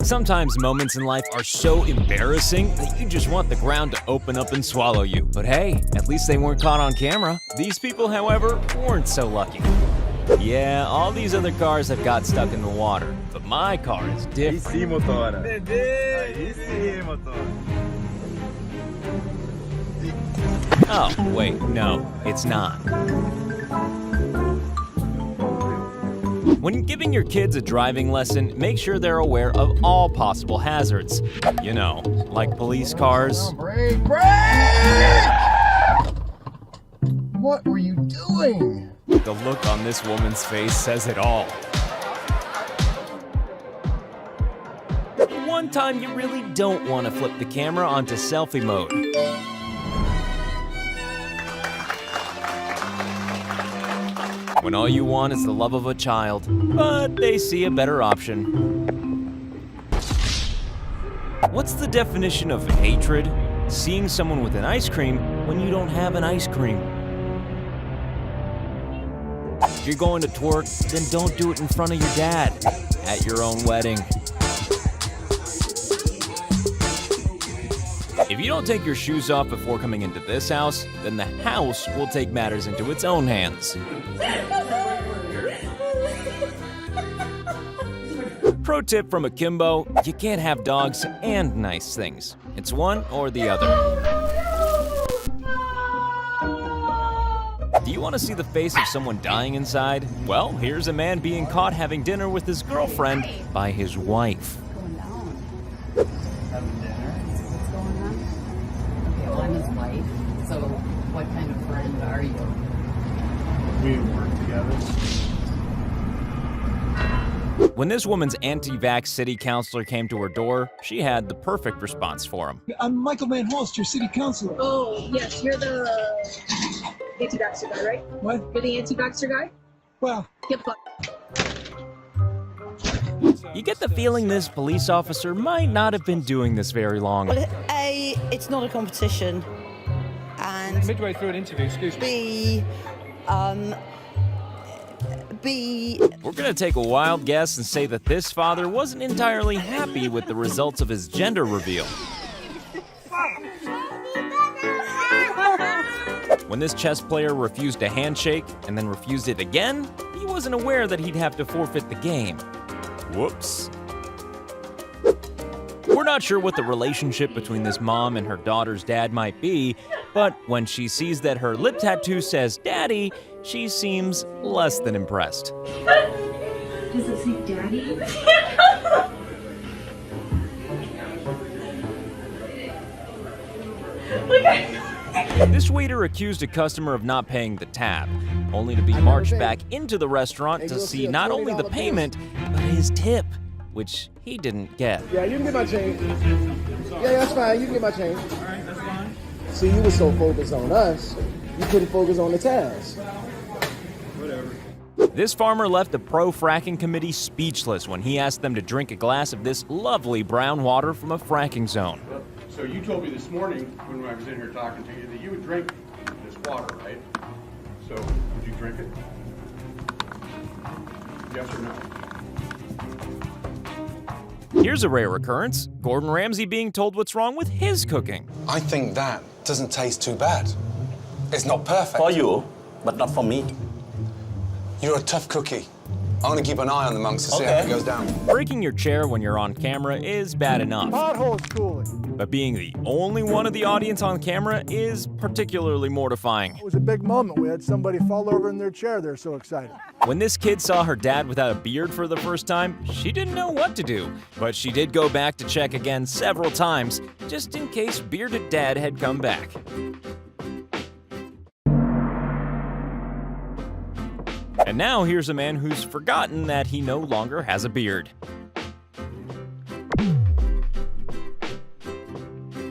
Sometimes moments in life are so embarrassing that you just want the ground to open up and swallow you. But hey, at least they weren't caught on camera. These people, however, weren't so lucky. Yeah, all these other cars have got stuck in the water, but my car is different. Oh, wait, no, it's not. When giving your kids a driving lesson, make sure they're aware of all possible hazards. You know, like police cars. Brake! What were you doing? The look on this woman's face says it all. One time you really don't want to flip the camera onto selfie mode. When all you want is the love of a child, but they see a better option. What's the definition of hatred? Seeing someone with an ice cream when you don't have an ice cream. If you're going to twerk, then don't do it in front of your dad at your own wedding. If you don't take your shoes off before coming into this house, then the house will take matters into its own hands. Pro tip from Akimbo, you can't have dogs and nice things. It's one or the other. Do you want to see the face of someone dying inside? Well, here's a man being caught having dinner with his girlfriend by his wife. Having dinner? What's going on? Okay, well, I'm his wife, so what kind of friend are you? We work together. When this woman's anti-vax city councilor came to her door, she had the perfect response for him. I'm Michael Van Holst, your city councilor. Oh, yes, you're the anti-vaxxer guy, right? What? You're the anti-vaxxer guy? Well, Get fucked. You get the feeling this police officer might not have been doing this very long. Well, A, it's not a competition, and Midway through an interview, excuse me. B, We're gonna take a wild guess and say that this father wasn't entirely happy with the results of his gender reveal. When this chess player refused a handshake and then refused it again, he wasn't aware that he'd have to forfeit the game. Whoops. We're not sure what the relationship between this mom and her daughter's dad might be, but when she sees that her lip tattoo says Daddy, she seems less than impressed. Does it say daddy? This waiter accused a customer of not paying the tab, only to be marched back into the restaurant to see not only the payment, but his tip, which he didn't get. Yeah, you can get my change. Yeah, that's fine. You can get my change. All right, that's fine. See, you were so focused on us, you couldn't focus on the task. Whatever. This farmer left the pro-fracking committee speechless when he asked them to drink a glass of this lovely brown water from a fracking zone. So you told me this morning when I was in here talking to you that you would drink this water, right? So would you drink it? Yes or no? Here's a rare occurrence, Gordon Ramsay being told what's wrong with his cooking. I think that doesn't taste too bad. It's not perfect. For you, but not for me. You're a tough cookie. I want to keep an eye on the monks to see how it goes down. Breaking your chair when you're on camera is bad enough, Pothole's cooling. but being the only one of the audience on camera is particularly mortifying. It was a big moment. We had somebody fall over in their chair. They're so excited. When this kid saw her dad without a beard for the first time, she didn't know what to do, but she did go back to check again several times, just in case bearded dad had come back. And now here's a man who's forgotten that he no longer has a beard.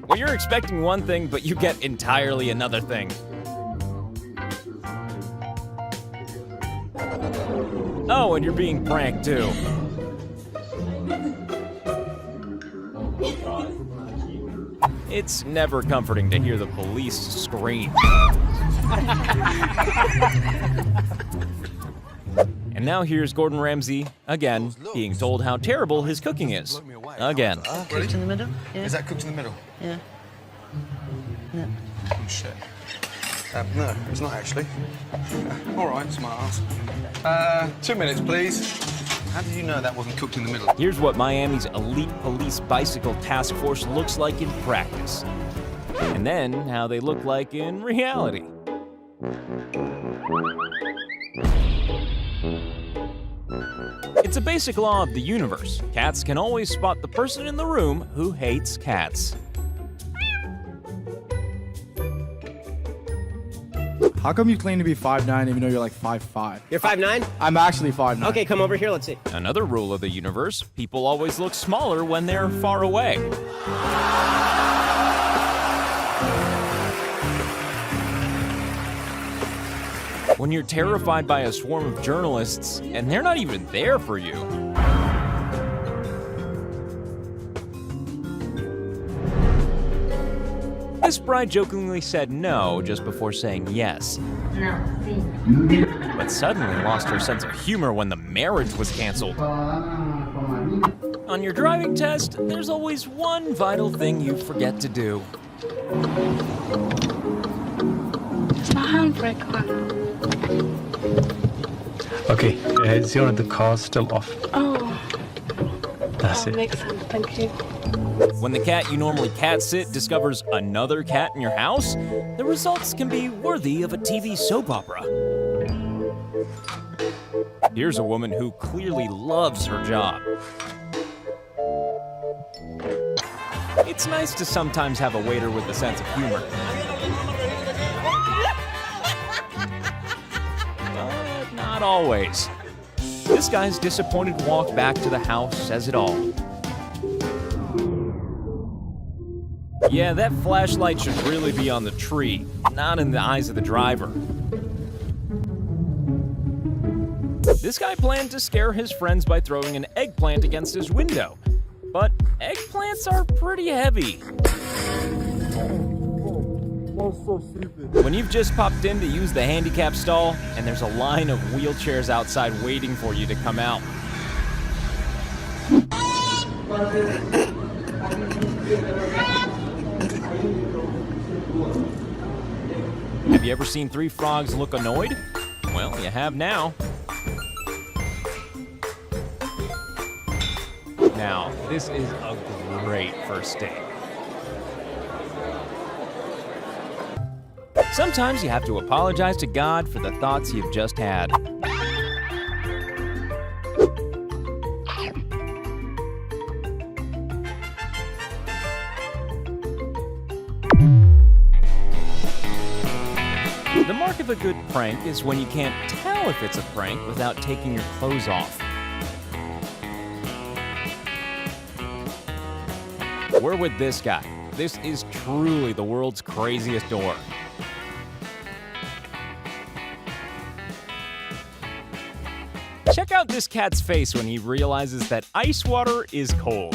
When you're expecting one thing, but you get entirely another thing. Oh, and you're being pranked too. It's never comforting to hear the police scream. And now here's Gordon Ramsay, again, being told how terrible his cooking is. again. Cooked in the middle? Yeah. Is that cooked in the middle? Yeah. No. Oh, shit. No, it's not actually. All right, smart ass. 2 minutes, please. How did you know that wasn't cooked in the middle? Here's what Miami's elite police bicycle task force looks like in practice. And then how they look like in reality. It's a basic law of the universe. Cats can always spot the person in the room who hates cats. How come you claim to be 5'9" even though you're like 5'5"? You're 5'9"? I'm actually 5'9". Okay, come over here, let's see. Another rule of the universe, people always look smaller when they're far away. When you're terrified by a swarm of journalists, and they're not even there for you. This bride jokingly said no just before saying yes. But suddenly lost her sense of humor when the marriage was canceled. On your driving test, there's always one vital thing you forget to do. It's my handbrake on. Okay, the car's still off. Oh. That's it. Makes sense, thank you. When the cat you normally cat sit discovers another cat in your house, the results can be worthy of a TV soap opera. Here's a woman who clearly loves her job. It's nice to sometimes have a waiter with a sense of humor. But not always. This guy's disappointed walk back to the house says it all. Yeah, that flashlight should really be on the tree, not in the eyes of the driver. This guy planned to scare his friends by throwing an eggplant against his window. But eggplants are pretty heavy. When you've just popped in to use the handicap stall, and there's a line of wheelchairs outside waiting for you to come out. Have you ever seen three frogs look annoyed? Well, you have now. Now, this is a great first date. Sometimes you have to apologize to God for the thoughts you've just had. The mark of a good prank is when you can't tell if it's a prank without taking your clothes off. We're with this guy. This is truly the world's craziest door. Check out this cat's face when he realizes that ice water is cold.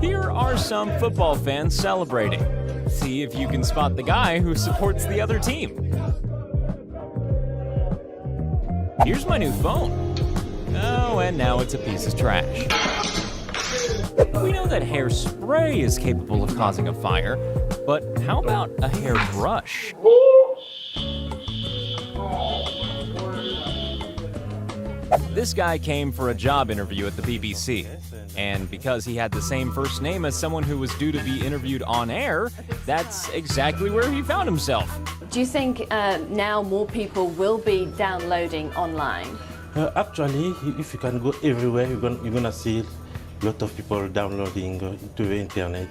Here are some football fans celebrating. See if you can spot the guy who supports the other team. Here's my new phone. Oh, and now it's a piece of trash. We know that hairspray is capable of causing a fire, but how about a hairbrush? This guy came for a job interview at the BBC, and because he had the same first name as someone who was due to be interviewed on air, that's exactly where he found himself. Do you think now more people will be downloading online? Actually, if you can go everywhere, you're gonna see a lot of people downloading to the internet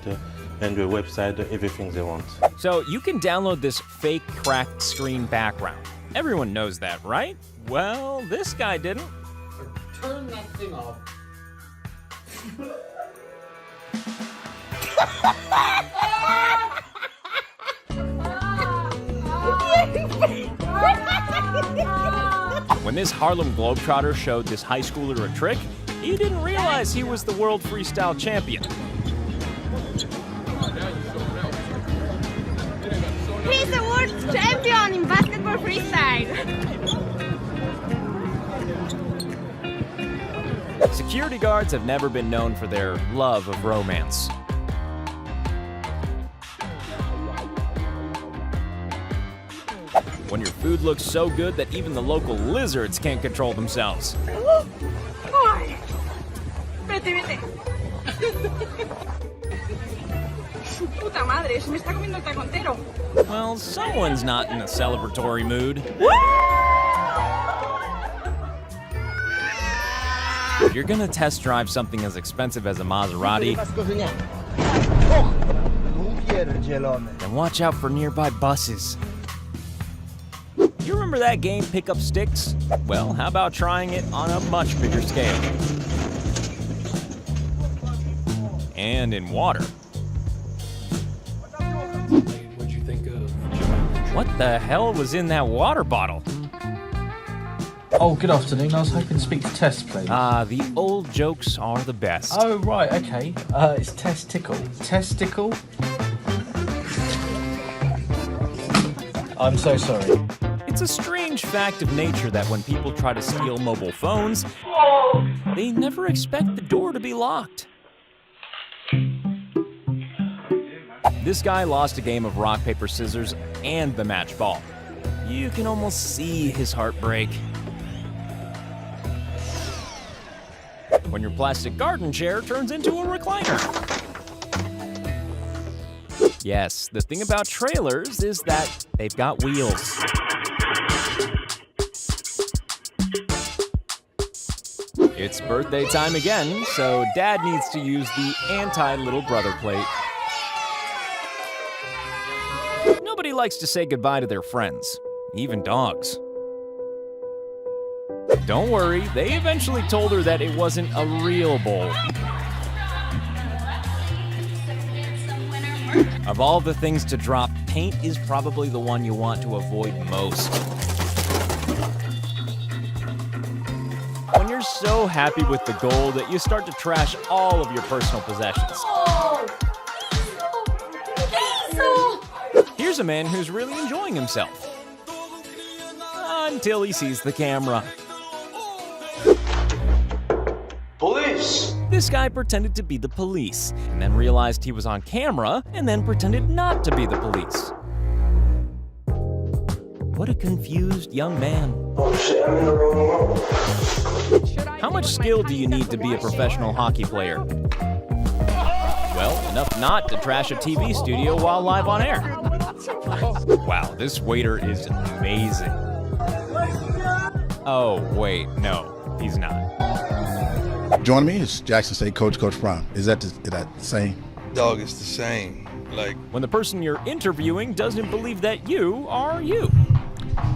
and the website, everything they want. So you can download this fake cracked screen background. Everyone knows that, right? Well, this guy didn't. Turn that thing off. When this Harlem Globetrotter showed this high schooler a trick, he didn't realize he was the world freestyle champion. He's the world champion in basketball Security guards have never been known for their love of romance. When your food looks so good that even the local lizards can't control themselves. Ay. Vete, vete. Su puta madre, se me está comiendo el taco entero. Well, someone's not in a celebratory mood. If you're gonna test drive something as expensive as a Maserati, then watch out for nearby buses. You remember that game, Pick Up Sticks? Well, how about trying it on a much bigger scale? And in water. What'd you think of? What the hell was in that water bottle? Oh, good afternoon. I was hoping to speak to Tess, please. The old jokes are the best. Oh, right, okay. It's Testicle. Testicle? I'm so sorry. It's a strange fact of nature that when people try to steal mobile phones, they never expect the door to be locked. This guy lost a game of rock, paper, scissors and the match ball. You can almost see his heart break. When your plastic garden chair turns into a recliner. Yes, the thing about trailers is that they've got wheels. It's birthday time again, so Dad needs to use the anti-little brother plate. Nobody likes to say goodbye to their friends, even dogs. Don't worry, they eventually told her that it wasn't a real bowl. Of all the things to drop, paint is probably the one you want to avoid most. When you're so happy with the goal that you start to trash all of your personal possessions. Here's a man who's really enjoying himself. Until he sees the camera. Police! This guy pretended to be the police, and then realized he was on camera, and then pretended not to be the police. What a confused young man. Oh shit, I'm in the wrong room. How much skill do you need to be a professional hockey player? Well, enough not to trash a TV studio while live on air. Wow, this waiter is amazing. Oh, wait, no, he's not. Joining me is Jackson State coach, Coach Prime. Is that the same? Dog, it's the same. Like, when the person you're interviewing doesn't believe that you are you.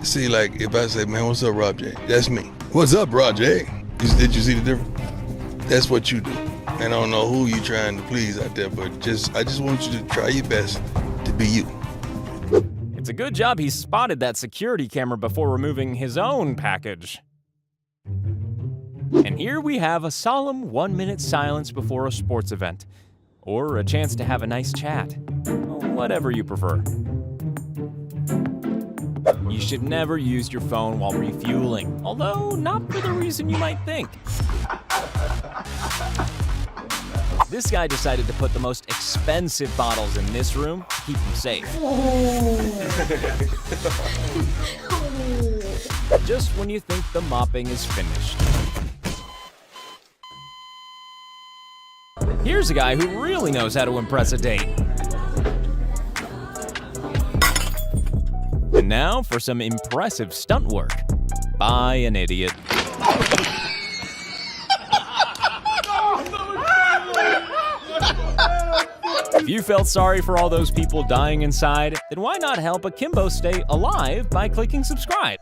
see, like, if I say, man, what's up, Rob J? That's me. What's up, Rob J? Did you see the difference? That's what you do. And I don't know who you trying to please out there, but I just want you to try your best to be you. It's a good job he spotted that security camera before removing his own package. And here we have a solemn 1-minute silence before a sports event, or a chance to have a nice chat, whatever you prefer. You should never use your phone while refueling, although not for the reason you might think. This guy decided to put the most expensive bottles in this room to keep him safe. Just when you think the mopping is finished. Here's a guy who really knows how to impress a date. And now for some impressive stunt work by an idiot. If you felt sorry for all those people dying inside, then why not help Akimbo stay alive by clicking subscribe?